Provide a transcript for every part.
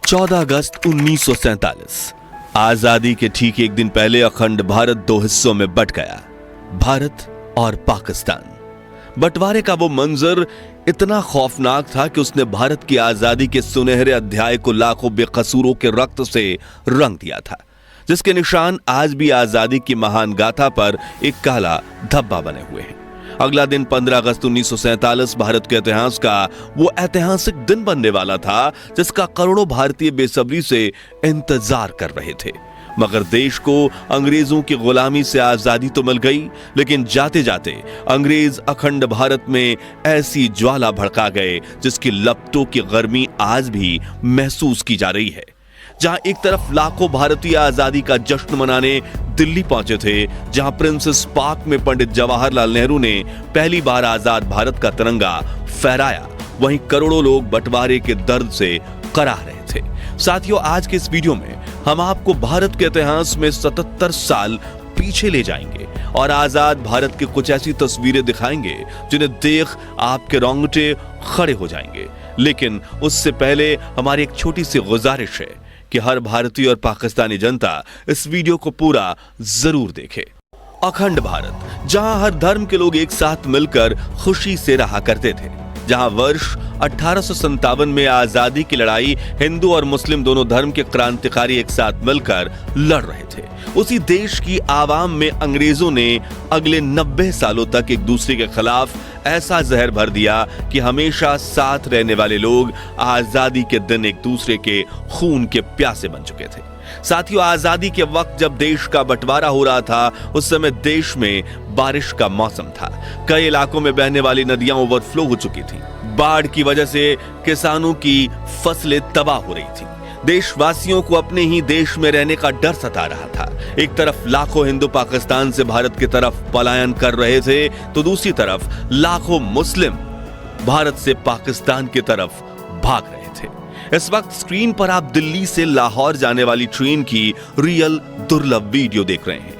14 अगस्त 1947 आजादी के ठीक एक दिन पहले अखंड भारत दो हिस्सों में बंट गया, भारत और पाकिस्तान। बंटवारे का वो मंजर इतना खौफनाक था कि उसने भारत की आजादी के सुनहरे अध्याय को लाखों बेकसूरों के रक्त से रंग दिया था, जिसके निशान आज भी आजादी की महान गाथा पर एक काला धब्बा बने हुए हैं। अगला दिन 15 अगस्त 1947 भारत के इतिहास का वो ऐतिहासिक दिन बनने वाला था जिसका करोड़ों भारतीय बेसब्री से इंतजार कर रहे थे। मगर देश को अंग्रेजों की गुलामी से आजादी तो मिल गई, लेकिन जाते जाते अंग्रेज अखंड भारत में ऐसी ज्वाला भड़का गए जिसकी लपटों की गर्मी आज भी महसूस की जा रही है। जहां एक तरफ लाखों भारतीय आजादी का जश्न मनाने दिल्ली पहुंचे थे, जहां प्रिंसेस पार्क में पंडित जवाहरलाल नेहरू ने पहली बार आजाद भारत का तिरंगा फहराया, वहीं करोड़ों लोग बंटवारे के दर्द से कराह रहे थे। साथियों, आज के इस वीडियो में हम आपको भारत के इतिहास में 77 साल पीछे ले जाएंगे और आजाद भारत की कुछ ऐसी तस्वीरें दिखाएंगे जिन्हें देख आपके रोंगटे खड़े हो जाएंगे। लेकिन उससे पहले हमारी एक छोटी सी गुजारिश है कि हर भारतीय और पाकिस्तानी जनता इस वीडियो को पूरा जरूर देखे। अखंड भारत, जहां हर धर्म के लोग एक साथ मिलकर खुशी से रहा करते थे, जहां वर्ष 1857 में आजादी की लड़ाई हिंदू और मुस्लिम दोनों धर्म के क्रांतिकारी एक साथ मिलकर लड़ रहे थे, उसी देश की आवाम में अंग्रेजों ने अगले 90 सालों तक एक दूसरे के खिलाफ ऐसा जहर भर दिया कि हमेशा साथ रहने वाले लोग आजादी के दिन एक दूसरे के खून के प्यासे बन चुके थे। साथियों, आजादी के वक्त जब देश का बंटवारा हो रहा था, उस समय देश में बारिश का मौसम था। कई इलाकों में बहने वाली नदियां ओवरफ्लो हो चुकी थी। बाढ़ की वजह से किसानों की फसलें तबाह हो रही थी। देशवासियों को अपने ही देश में रहने का डर सता रहा था। एक तरफ लाखों हिंदू पाकिस्तान से भारत की तरफ पलायन कर रहे थे, तो दूसरी तरफ लाखों मुस्लिम भारत से पाकिस्तान की तरफ भाग रहे थे। इस वक्त स्क्रीन पर आप दिल्ली से लाहौर जाने वाली ट्रेन की रियल दुर्लभ वीडियो देख रहे हैं।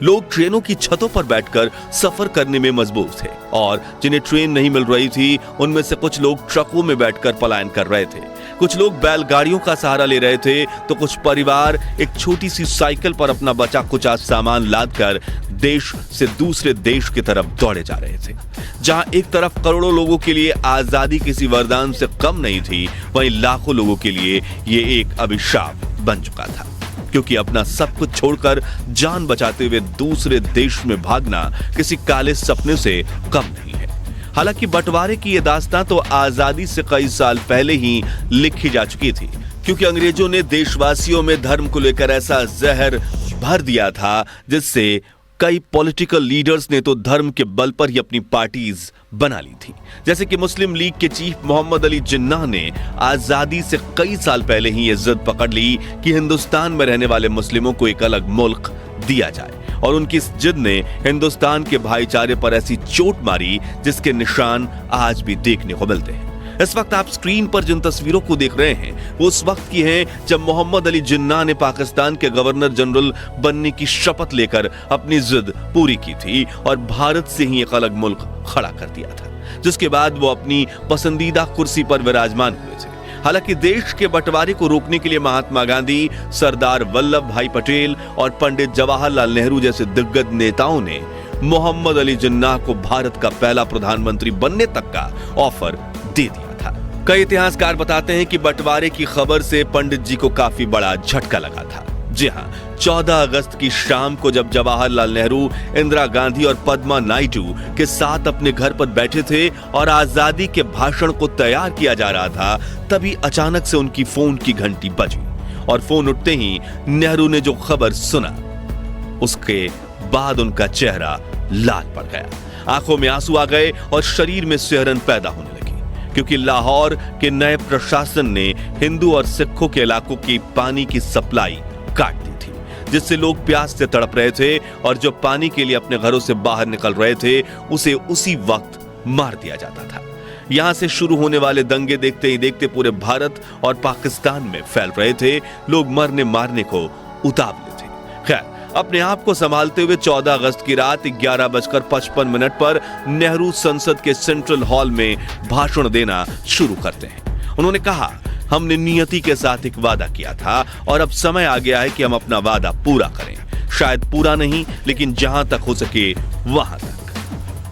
लोग ट्रेनों की छतों पर बैठकर सफर करने में मजबूर थे और जिन्हें ट्रेन नहीं मिल रही थी, उनमें से कुछ लोग ट्रकों में बैठकर पलायन कर रहे थे, कुछ लोग बैलगाड़ियों का सहारा ले रहे थे, तो कुछ परिवार एक छोटी सी साइकिल पर अपना बचा कुचा सामान लादकर देश से दूसरे देश की तरफ दौड़े जा रहे थे। जहां एक तरफ करोड़ों लोगों के लिए आजादी किसी वरदान से कम नहीं थी, वहीं लाखों लोगों के लिए ये एक अभिशाप बन चुका था, क्योंकि अपना सब कुछ छोड़कर जान बचाते हुए दूसरे देश में भागना किसी काले सपने से कम नहीं है। हालांकि बंटवारे की यह दास्तां तो आजादी से कई साल पहले ही लिखी जा चुकी थी, क्योंकि अंग्रेजों ने देशवासियों में धर्म को लेकर ऐसा जहर भर दिया था जिससे कई पॉलिटिकल लीडर्स ने तो धर्म के बल पर ही अपनी पार्टीज बना ली थी। जैसे कि मुस्लिम लीग के चीफ मोहम्मद अली जिन्नाह ने आजादी से कई साल पहले ही ये जिद पकड़ ली कि हिंदुस्तान में रहने वाले मुस्लिमों को एक अलग मुल्क दिया जाए, और उनकी इस जिद ने हिंदुस्तान के भाईचारे पर ऐसी चोट मारी जिसके निशान आज भी देखने को मिलते हैं। इस वक्त आप स्क्रीन पर जिन तस्वीरों को देख रहे हैं वो उस वक्त की हैं जब मोहम्मद अली जिन्नाह ने पाकिस्तान के गवर्नर जनरल बनने की शपथ लेकर अपनी जिद पूरी की थी और भारत से ही एक अलग मुल्क खड़ा कर दिया था, जिसके बाद वो अपनी पसंदीदा कुर्सी पर विराजमान हुए थे। हालांकि देश के बंटवारे को रोकने के लिए महात्मा गांधी, सरदार वल्लभ भाई पटेल और पंडित जवाहरलाल नेहरू जैसे दिग्गज नेताओं ने मोहम्मद अली जिन्नाह को भारत का पहला प्रधानमंत्री बनने तक का ऑफर दे दिया था। कई इतिहासकार बताते हैं कि बंटवारे की खबर से पंडित जी को काफी बड़ा झटका लगा था। जी हां, 14 अगस्त की शाम को जब जवाहरलाल नेहरू, इंदिरा गांधी और पद्मा नायडू के साथ अपने घर पर बैठे थे और आजादी के भाषण को तैयार किया जा रहा था, तभी अचानक से उनकी फोन की घंटी बजी और फोन उठते ही नेहरू ने जो खबर सुना, उसके बाद उनका चेहरा लाल पड़ गया, आंखों में आंसू आ गए और शरीर में सिहरन पैदा होने लगी, क्योंकि लाहौर के नए प्रशासन ने हिंदू और सिखों के इलाकों की पानी की सप्लाई काट दी थी, जिससे लोग प्यास से तड़प रहे थे और जो पानी के लिए अपने घरों से बाहर निकल रहे थे उसे उसी वक्त मार दिया जाता था। यहां से शुरू होने वाले दंगे देखते ही देखते पूरे भारत और पाकिस्तान में फैल रहे थे। लोग मरने मारने को उतावले थे। खैर, अपने आप को संभालते हुए 14 अगस्त की रात 11:55 पर नेहरू संसद के सेंट्रल हॉल में भाषण देना शुरू करते हैं। उन्होंने कहा, हमने नियति के साथ एक वादा किया था और अब समय आ गया है कि हम अपना वादा पूरा करें। शायद पूरा नहीं, लेकिन जहां तक हो सके वहां तक।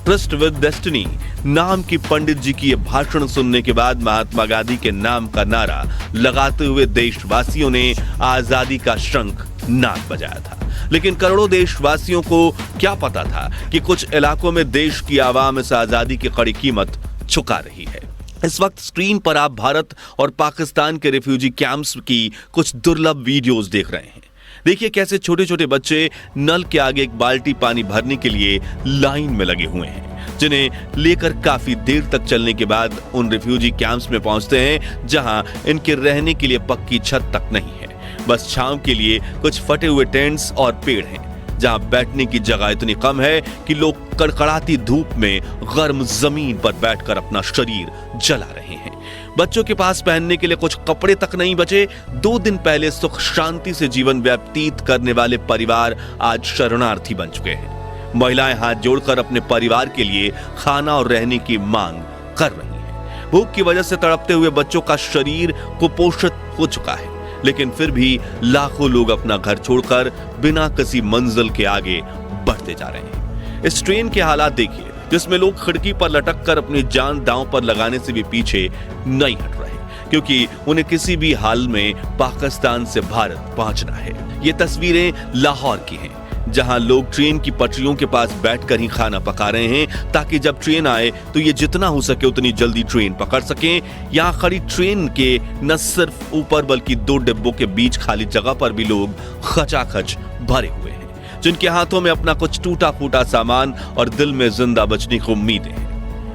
ट्रस्ट विद डेस्टिनी नाम की पंडित जी की यह भाषण सुनने के बाद महात्मा गांधी के नाम का नारा लगाते हुए देशवासियों ने आजादी का शंख नाद बजाया था। लेकिन करोड़ों देशवासियों को क्या पता था कि कुछ इलाकों में देश की आवाम इस आजादी की कड़ी कीमत चुका रही है। इस वक्त स्क्रीन पर आप भारत और पाकिस्तान के रिफ्यूजी कैंप्स की कुछ दुर्लभ वीडियोस देख रहे हैं। देखिए कैसे छोटे छोटे बच्चे नल के आगे एक बाल्टी पानी भरने के लिए लाइन में लगे हुए हैं, जिन्हें लेकर काफी देर तक चलने के बाद उन रिफ्यूजी कैंप्स में पहुंचते हैं जहां इनके रहने के लिए पक्की छत तक नहीं है। बस छांव के लिए कुछ फटे हुए टेंट्स और पेड़ हैं, जहां बैठने की जगह इतनी कम है कि लोग कड़कड़ाती धूप में गर्म जमीन पर बैठकर अपना शरीर जला रहे हैं। बच्चों के पास पहनने के लिए कुछ कपड़े तक नहीं बचे। 2 दिन पहले सुख शांति से जीवन व्यतीत करने वाले परिवार आज शरणार्थी बन चुके हैं। महिलाएं हाथ जोड़कर अपने परिवार के लिए खाना और रहने की मांग कर रही हैं। भूख की वजह से तड़पते हुए बच्चों का शरीर कुपोषित हो चुका है, लेकिन फिर भी लाखों लोग अपना घर छोड़कर बिना किसी मंजिल के आगे बढ़ते जा रहे हैं। इस ट्रेन के हालात देखिए, जिसमें लोग खिड़की पर लटक कर अपनी जान दांव पर लगाने से भी पीछे नहीं हट रहे, क्योंकि उन्हें किसी भी हाल में पाकिस्तान से भारत पहुंचना है। ये तस्वीरें लाहौर की हैं, जहां लोग ट्रेन की पटरियों के पास बैठकर ही खाना पका रहे हैं, ताकि जब ट्रेन आए तो ये जितना हो सके उतनी जल्दी ट्रेन पकड़ सकें। यहाँ खड़ी ट्रेन के न सिर्फ ऊपर बल्कि 2 डिब्बों के बीच खाली जगह पर भी लोग खचाखच भरे हुए हैं, जिनके हाथों में अपना कुछ टूटा फूटा सामान और दिल में जिंदा बचने की उम्मीदें हैं।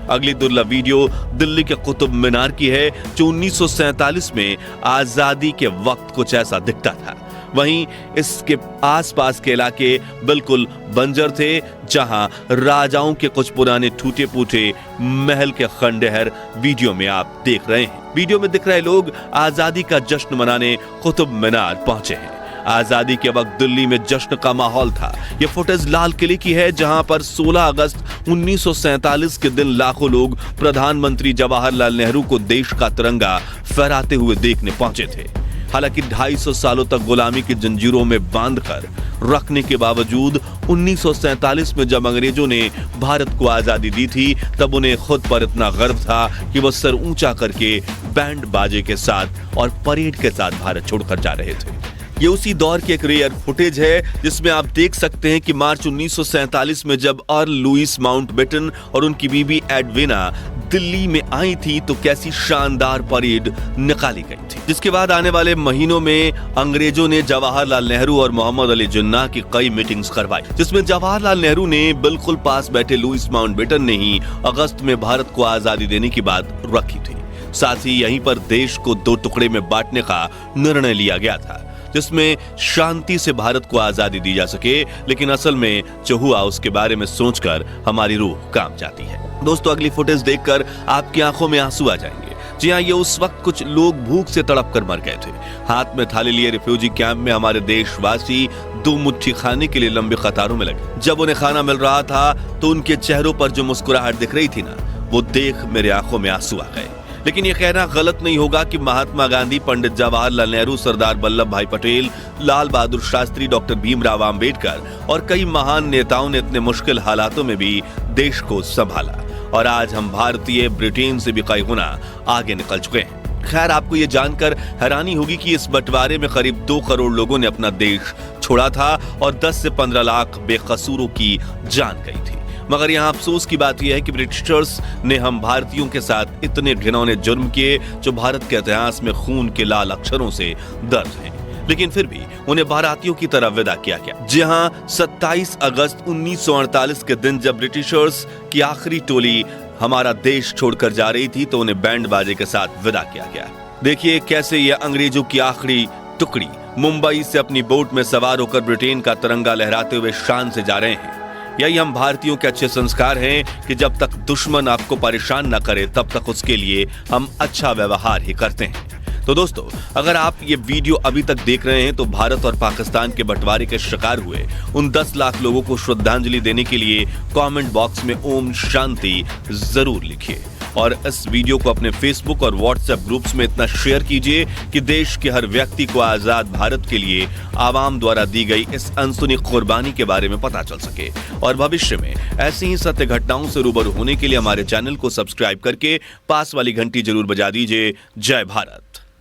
अगली दुर्लभ वीडियो दिल्ली के कुतुब मीनार की है, जो 1947 में आजादी के वक्त कुछ ऐसा दिखता था। वहीं इसके आसपास के इलाके बिल्कुल बंजर थे, जहां राजाओं के कुछ पुराने टूटे फूटे महल के खंडहर वीडियो में आप देख रहे हैं। वीडियो में दिख रहे लोग आजादी का जश्न मनाने कुतुब मीनार पहुंचे हैं। आजादी के वक्त दिल्ली में जश्न का माहौल था। यह फुटेज लाल किले की है, जहां पर 16 अगस्त 1947 के दिन लाखों लोग प्रधानमंत्री जवाहरलाल नेहरू को देश का तिरंगा फहराते हुए देखने पहुंचे थे। हालांकि 250 सालों तक गुलामी की जंजीरों में बांधकर रखने के बावजूद 1947 में जब अंग्रेजों ने भारत को आजादी दी थी, तब उन्हें खुद पर इतना गर्व था कि वह सर ऊंचा करके बैंड बाजे के साथ और परेड के साथ भारत छोड़कर जा रहे थे। ये उसी दौर की एक रेयर फुटेज है, जिसमें आप देख सकते हैं कि मार्च 1947 में जब अर्ल लुईस माउंटबेटन और उनकी बीबी एडविना दिल्ली में आई थी, तो कैसी शानदार परेड निकाली गई थी। जिसके बाद आने वाले महीनों में अंग्रेजों ने जवाहरलाल नेहरू और मोहम्मद अली जिन्ना की कई मीटिंग्स करवाई, जिसमें जवाहरलाल नेहरू ने बिल्कुल पास बैठे लुईस माउंटबेटन ने ही अगस्त में भारत को आजादी देने की बात रखी थी। साथ ही यहीं पर देश को 2 टुकड़े में बांटने का निर्णय लिया गया था, जिसमें शांति से भारत को आजादी दी जा सके। लेकिन असल में जो हुआ उसके बारे में सोचकर हमारी रूह कांप जाती है। दोस्तों, अगली फुटेज देखकर आपकी आंखों में आंसू आ जाएंगे। जी हाँ, ये उस वक्त कुछ लोग भूख से तड़प कर मर गए थे। हाथ में थाली लिए रिफ्यूजी कैंप में हमारे देशवासी 2 मुट्ठी खाने के लिए लंबी कतारों में लगे। जब उन्हें खाना मिल रहा था तो उनके चेहरों पर जो मुस्कुराहट दिख रही थी ना, वो देख मेरे आंखों में आंसू आ गए। लेकिन यह कहना गलत नहीं होगा कि महात्मा गांधी, पंडित जवाहरलाल नेहरू, सरदार वल्लभ भाई पटेल, लाल बहादुर शास्त्री, डॉक्टर भीमराव आम्बेडकर और कई महान नेताओं ने इतने मुश्किल हालातों में भी देश को संभाला, और आज हम भारतीय ब्रिटेन से भी कई गुना आगे निकल चुके हैं। खैर, आपको ये जानकर हैरानी होगी कि इस बंटवारे में करीब 2 करोड़ लोगों ने अपना देश छोड़ा था और 10 से 15 लाख बेकसूरों की जान गई थी। मगर यहाँ अफसोस की बात यह है कि ब्रिटिशर्स ने हम भारतीयों के साथ इतने घिनौने जुर्म किए, जो भारत के इतिहास में खून के लाल अक्षरों से दर्ज हैं। लेकिन फिर भी उन्हें भारतीयों की तरह विदा किया गया। जहाँ 27 अगस्त 1948 के दिन जब ब्रिटिशर्स की आखिरी टोली हमारा देश छोड़कर जा रही थी, तो उन्हें बैंड बाजे के साथ विदा किया गया। देखिए कैसे यह अंग्रेजों की आखिरी टुकड़ी मुंबई से अपनी बोट में सवार होकर ब्रिटेन का तिरंगा लहराते हुए शान से जा रहे हैं। यही हम भारतीयों के अच्छे संस्कार हैं कि जब तक दुश्मन आपको परेशान न करे, तब तक उसके लिए हम अच्छा व्यवहार ही करते हैं। तो दोस्तों, अगर आप ये वीडियो अभी तक देख रहे हैं, तो भारत और पाकिस्तान के बंटवारे के शिकार हुए उन 10 लाख लोगों को श्रद्धांजलि देने के लिए कमेंट बॉक्स में ओम शांति जरूर लिखिए। और इस वीडियो को अपने फेसबुक और व्हाट्सएप ग्रुप्स में इतना शेयर कीजिए कि देश के हर व्यक्ति को आजाद भारत के लिए आवाम द्वारा दी गई इस अनसुनी कुर्बानी के बारे में पता चल सके। और भविष्य में ऐसी ही सत्य घटनाओं से रूबरू होने के लिए हमारे चैनल को सब्सक्राइब करके पास वाली घंटी जरूर बजा दीजिए। जय भारत।